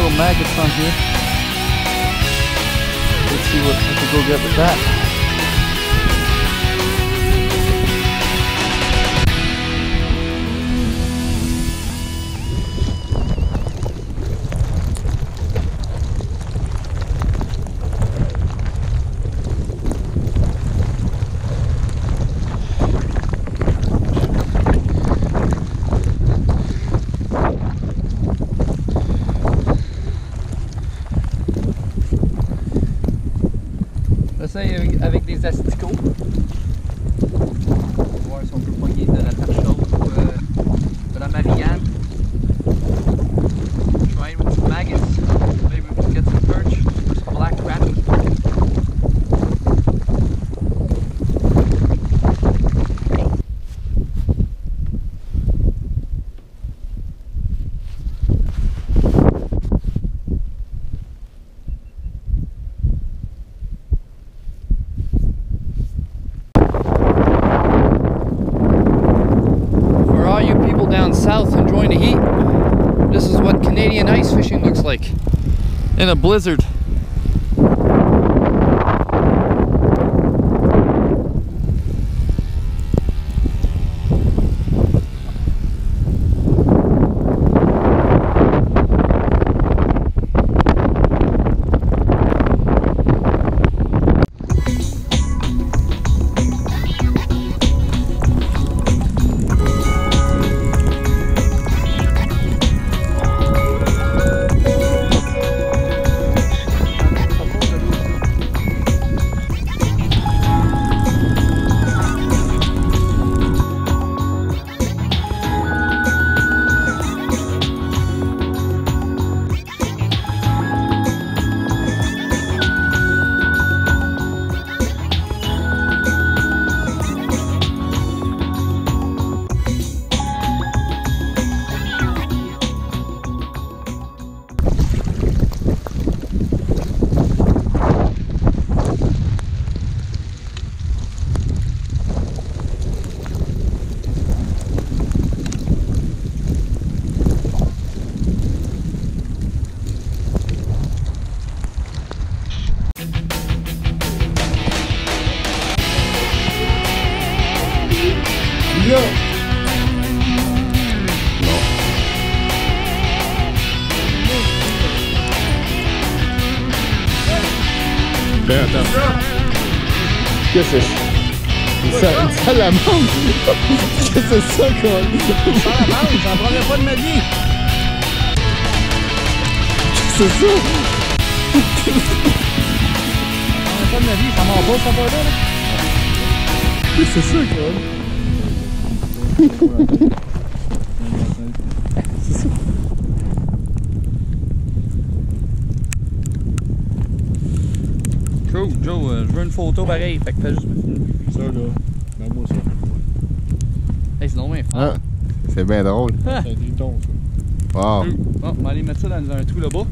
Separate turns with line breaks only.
little maggots on here. Let's see what I can go get with that. Avec des asticots. On va voir si on peut pogner de la perche chaude ou de la Marianne. Trying with some maggots. Maybe we can get some perch or some black crappie. Down south enjoying the heat. This is what Canadian ice fishing looks like in a blizzard.
Yo.
Non.
Ben attends. Qu'est-ce que c'est? Ça la mange. Qu'est-ce que c'est ça quoi?
Ça la mange, j'en prendrais pas de ma vie.
Qu'est-ce que c'est ça?
J'en prendrais pas de ma vie, ça m'en va, ça va là.
Qu'est-ce que c'est ça quoi? C'est ça.
Cool, Joe, je veux une photo pareille, fait que fais juste me filmer.
Ça là, mets-moi ça.
Hey, c'est donc bien fort.
Ah, c'est bien drôle.
Ah.
C'est un triton ça.
Bon,
Wow.
on va aller mettre ça dans un trou là-bas.